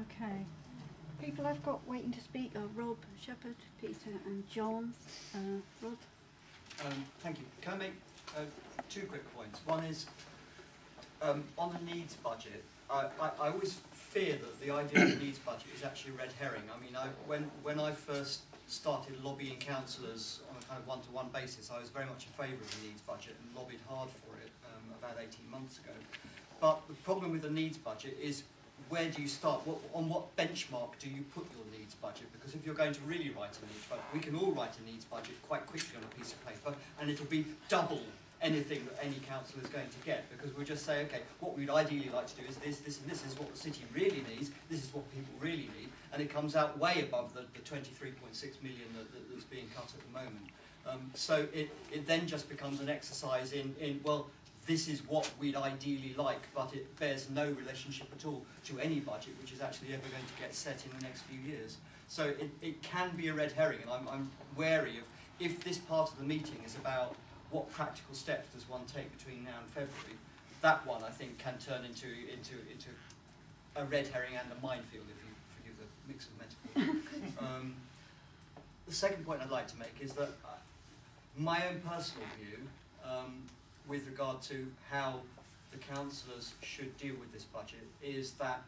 Okay. People I've got waiting to speak are Rob, Shepherd, Peter and John. Rob? Thank you. Can I make two quick points? One is, on the needs budget, I always fear that the idea of the needs budget is actually a red herring. I mean, when I first started lobbying councillors on a kind of one-to-one basis, I was very much in favour of the needs budget and lobbied hard for it about 18 months ago. But the problem with the needs budget is, where do you start? On what benchmark do you put your needs budget? Because if you're going to really write a needs budget, we can all write a needs budget quite quickly on a piece of paper, and it'll be double anything that any council is going to get, because we'll just say, okay, what we'd ideally like to do is this, this and this is what the city really needs, this is what people really need, and it comes out way above the 23.6 million that's being cut at the moment. So it then just becomes an exercise in well, this is what we'd ideally like, but it bears no relationship at all to any budget which is actually ever going to get set in the next few years. So it can be a red herring, and I'm wary of, if this part of the meeting is about what practical steps does one take between now and February, that one I think can turn into a red herring and a minefield, if you forgive the mix of metaphors. The second point I'd like to make is that my own personal view, with regard to how the councillors should deal with this budget, is that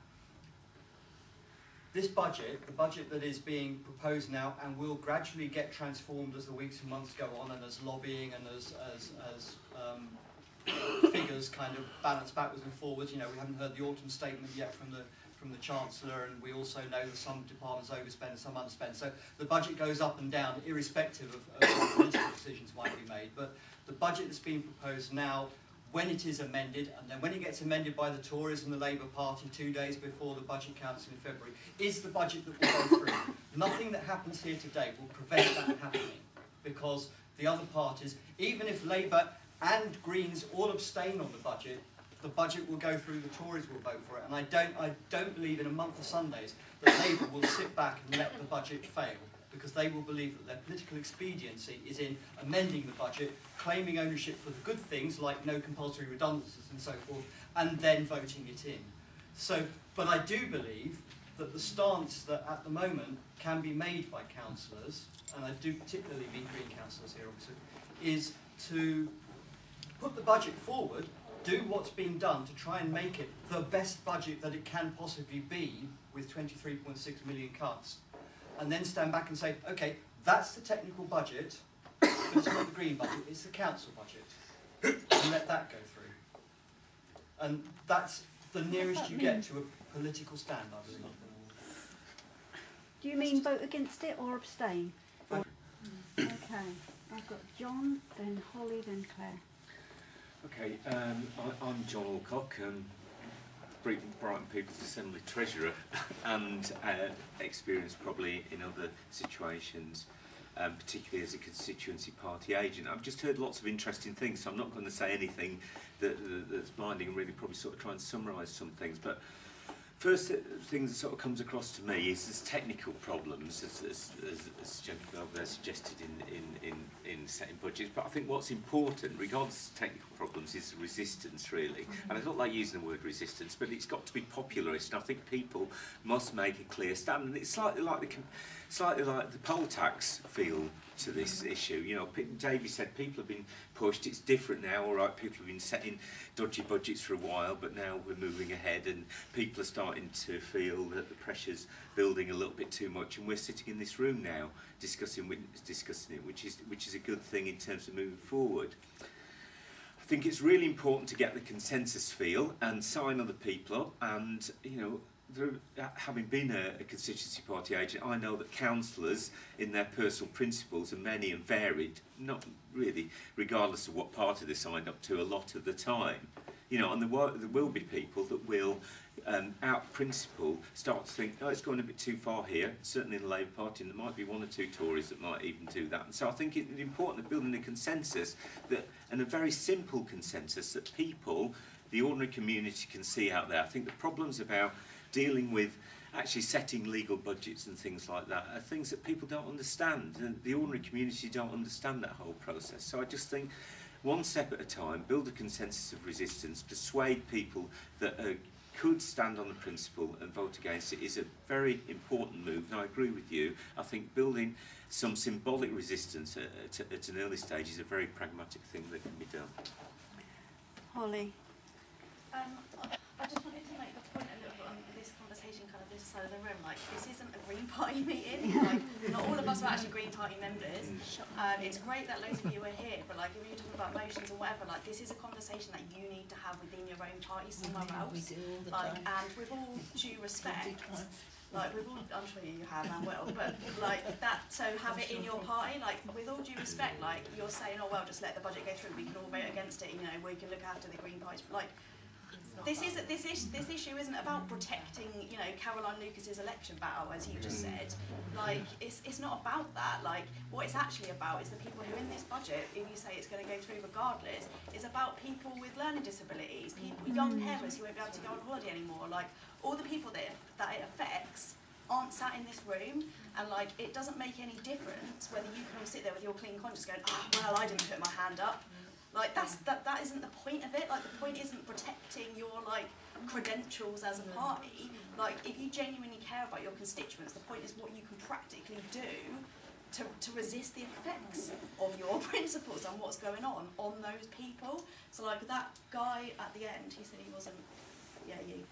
this budget, the budget that is being proposed now and will gradually get transformed as the weeks and months go on, and as lobbying and as figures kind of balance backwards and forwards. You know, we haven't heard the autumn statement yet from the Chancellor, and we also know that some departments overspend and some underspend. So the budget goes up and down, irrespective of what political decisions might be made. But the budget that's being proposed now, when it is amended, and then when it gets amended by the Tories and the Labour Party 2 days before the Budget Council in February, is the budget that will go through. Nothing that happens here today will prevent that happening, because the other parties, even if Labour and Greens all abstain on the budget will go through, the Tories will vote for it, and I don't believe in a month of Sundays that Labour will sit back and let the budget fail, because they will believe that their political expediency is in amending the budget, claiming ownership for the good things like no compulsory redundancies and so forth, and then voting it in. So, but I do believe that the stance that at the moment can be made by councillors, and I do particularly mean Green councillors here obviously, is to put the budget forward, do what's being done to try and make it the best budget that it can possibly be with 23.6 million cuts, and then stand back and say, okay, that's the technical budget, but it's not the Green budget, it's the council budget, and let that go through. And that's the nearest you get to a political stand, I believe. Do you mean vote against it or abstain? Okay, I've got John, then Holly, then Claire. Okay, I'm John Alcock, Brighton Peoples Assembly Treasurer, and experienced probably in other situations, particularly as a constituency party agent. I've just heard lots of interesting things, so I'm not going to say anything that's blinding, and really probably sort of try and summarise some things. But first thing that sort of comes across to me is there's technical problems, as gentlemen over there suggested in setting budgets. But I think what's important, regardless of technical problems, is resistance, really. And I don't like using the word resistance, but it's got to be popularist. And I think people must make a clear stand. And it's slightly like the poll tax feel to this issue. You know, Davey said people have been pushed. It's different now. All right, people have been setting dodgy budgets for a while, but now we're moving ahead, and people are starting to feel that the pressure's building a little bit too much. And we're sitting in this room now discussing it, which is a good thing in terms of moving forward. I think it's really important to get the consensus feel and sign other people up. And you know, having been a constituency party agent, I know that councillors in their personal principles are many and varied, not really regardless of what party they signed up to a lot of the time. You know, and there will be people that will, out of principle, start to think, oh, it's going a bit too far here, certainly in the Labour Party, and there might be one or two Tories that might even do that. And so I think it's important that building a consensus, and a very simple consensus that people, the ordinary community, can see out there. I think the problems about dealing with actually setting legal budgets and things like that are things that people don't understand, and the ordinary community don't understand that whole process. So I just think, one step at a time, build a consensus of resistance, persuade people that are could stand on the principle and vote against it is a very important move, and I agree with you. I think building some symbolic resistance at an early stage is a very pragmatic thing that can be done. Holly. I just wanted to make the point a little bit on this conversation, kind of this side of the room. Like, this isn't a Green Party meeting. Like, not all of us are actually Green Party members. It's great that loads of you are here, but like, if you're talking about motions or whatever, like, this is a conversation that you need to have within your own party somewhere else. We do all the like, time. and with all due respect, like, with all, I'm sure you have and will, but like that. So have it in your party. Like, with all due respect, like, you're saying, oh well, just let the budget go through. We can all vote against it. You know, we can look after the Green Party. Like. This issue isn't about protecting, you know, Caroline Lucas's election battle, as you just said. Like, it's not about that. Like, what it's actually about is the people who are in this budget, if you say it's going to go through regardless, is about people with learning disabilities, people, young carers who won't be able to go on holiday anymore. Like, all the people that it affects aren't sat in this room, and like, it doesn't make any difference whether you can all sit there with your clean conscience going, oh, well, I didn't put my hand up. Like, that isn't the point of it. Like, the point isn't protecting your, like, credentials as a party. Like, if you genuinely care about your constituents, the point is what you can practically do to resist the effects of your principles and what's going on those people. So, like, that guy at the end, he said he wasn't, yeah, you.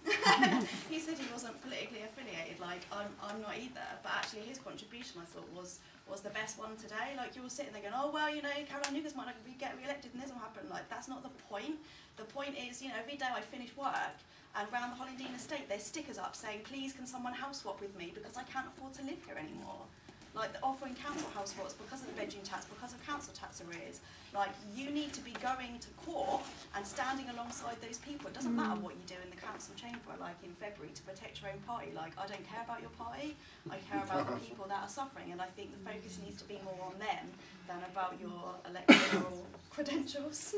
He said he wasn't politically affiliated. Like, I'm not either. But actually, his contribution, I thought, was the best one today. Like, you're sitting there going, oh, well, you know, Caroline Lucas might not get re-elected and this will happen. Like, that's not the point. The point is, you know, every day I finish work and round the Hollandine estate there's stickers up saying, please can someone house swap with me because I can't afford to live here anymore. Like, they're offering council house swaps because of the bedroom tax, because of council tax arrears. Like, you need to be going to court and standing alongside those people. It doesn't matter what you do in the council chamber, like in February, to protect your own party. Like, I don't care about your party, I care about the people that are suffering, and I think the focus needs to be more on them than about your electoral credentials.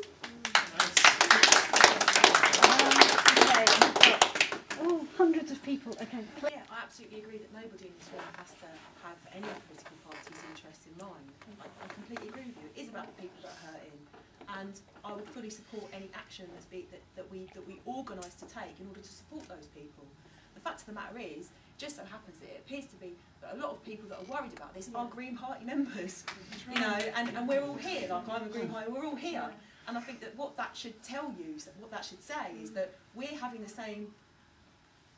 Oh, hundreds of people. Okay. Yeah, I absolutely agree that nobody in this room has to have any political party's interest in mind. I completely agree with you. It is about the people that are hurting, and I would fully support any action that we organise to take in order to support those people. The fact of the matter is, just so happens that it appears to be that a lot of people that are worried about this are Green Party members, you know, and we're all here. Like, I'm a Green Party, we're all here, and I think that what that should tell you, what that should say, is that we're having the same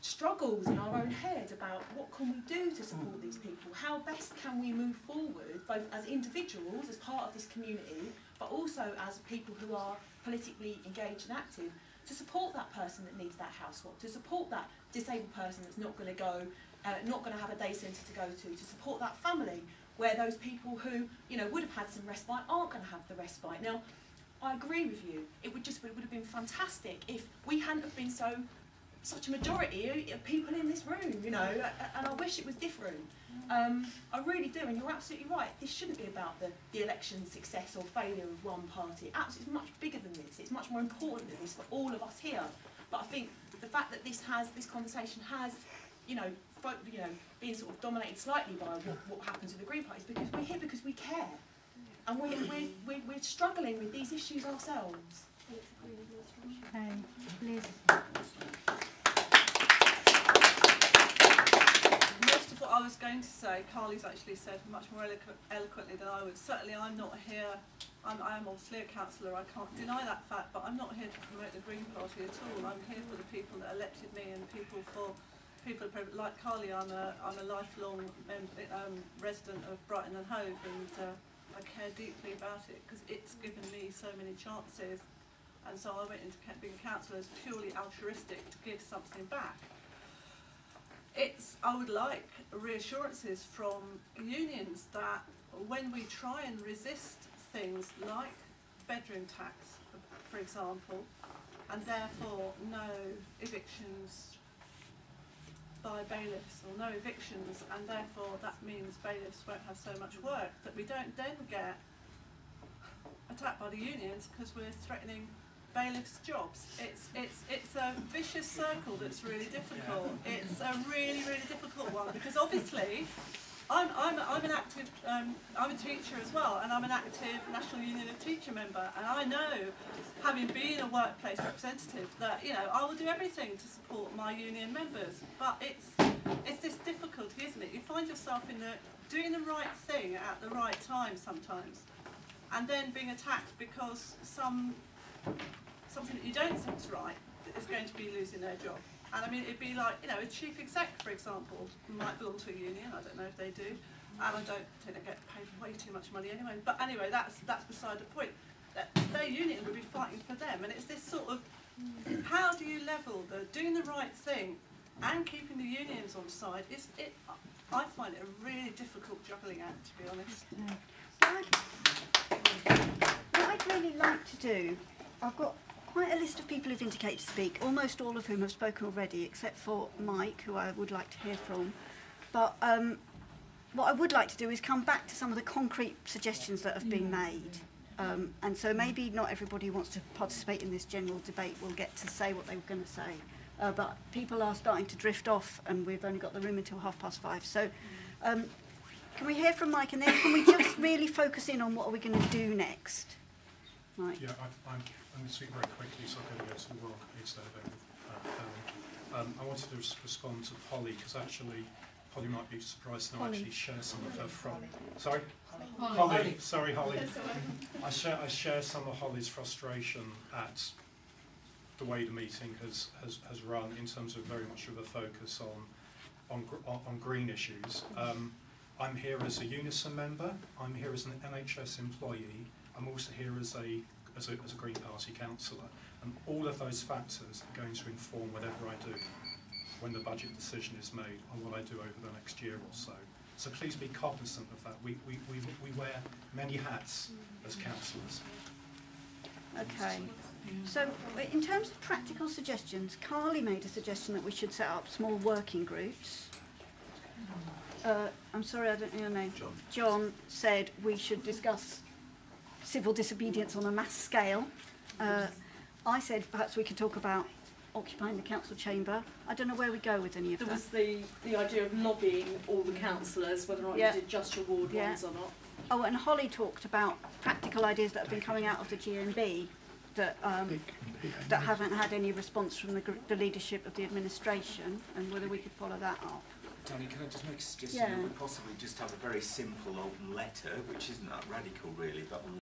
struggles in our own head about what can we do to support these people, how best can we move forward, both as individuals, as part of this community, but also as people who are politically engaged and active, to support that person that needs that house swap, to support that disabled person that's not going to go, not going to have a day centre to go to support that family where those people who, you know, would have had some respite aren't going to have the respite. Now, I agree with you. It would have been fantastic if we hadn't have been such a majority of people in this room, you know, and I wish it was different. I really do, and you're absolutely right. This shouldn't be about the election success or failure of one party. It's much bigger than this. It's much more important than this for all of us here. But I think the fact that this conversation has, you know, being sort of dominated slightly by what happens with the Green Party is because we're here because we care, and we're struggling with these issues ourselves. Okay, Liz. Most of what I was going to say, Carly's actually said much more eloquently than I would. Certainly I'm not here, I am obviously a councillor, I can't deny that fact, but I'm not here to promote the Green Party at all. I'm here for the people that elected me and people like Carly. I'm a lifelong resident of Brighton and Hove, and I care deeply about it because it's given me so many chances. And so I went into being a councillor as purely altruistic to give something back. I would like reassurances from unions that when we try and resist things like bedroom tax, for example, and therefore no evictions by bailiffs or no evictions, and therefore that means bailiffs won't have so much work, that we don't then get attacked by the unions because we're threatening bailiffs' jobs. It's a vicious circle that's really difficult. It's a really, really difficult one because obviously I'm an active, I'm a teacher as well, and I'm an active National Union of Teacher member, and I know, having been a workplace representative, that, you know, I will do everything to support my union members, but it's this difficulty, isn't it? You find yourself in doing the right thing at the right time sometimes, and then being attacked because something that you don't think is right is going to be losing their job. And I mean, it'd be like, you know, a chief exec, for example, might belong to a union. I don't know if they do, and I don't think they get paid way too much money anyway. But anyway, that's beside the point. Their union would be fighting for them, and it's this sort of, how do you level the doing the right thing and keeping the unions on side? I find it a really difficult juggling act, to be honest. What I'd really like to do, I've got quite a list of people who've indicated to speak, almost all of whom have spoken already, except for Mike, who I would like to hear from. But what I would like to do is come back to some of the concrete suggestions that have been made. And so maybe not everybody who wants to participate in this general debate will get to say what they were going to say. But people are starting to drift off, and we've only got the room until 5:30. So can we hear from Mike, and then can we just really focus in on what are we going to do next? Mike. Yeah, I'm going to speak very quickly, so I'm going to go to the Royal Committee there with I wanted to respond to Polly, because actually Polly might be surprised to know I actually share some of her Sorry? Holly. Sorry, Holly. I share some of Holly's frustration at the way the meeting has run, in terms of very much of a focus on green issues. I'm here as a Unison member. I'm here as an NHS employee. I'm also here as a Green Party councillor, and all of those factors are going to inform whatever I do when the budget decision is made on what I do over the next year or so. So please be cognizant of that. We wear many hats as councillors. Okay. So in terms of practical suggestions, Carly made a suggestion that we should set up small working groups. I'm sorry, I don't know your name. John said we should discuss civil disobedience on a mass scale. I said perhaps we could talk about occupying the council chamber. I don't know where we go with any of that. There was the idea of lobbying all the councillors, whether or not you did just your ward ones or not. Oh, and Holly talked about practical ideas that have been coming out of the GMB that haven't had any response from the leadership of the administration, and whether we could follow that up. Danny, can I just make a suggestion that we possibly just have a very simple open letter, which isn't that radical really, but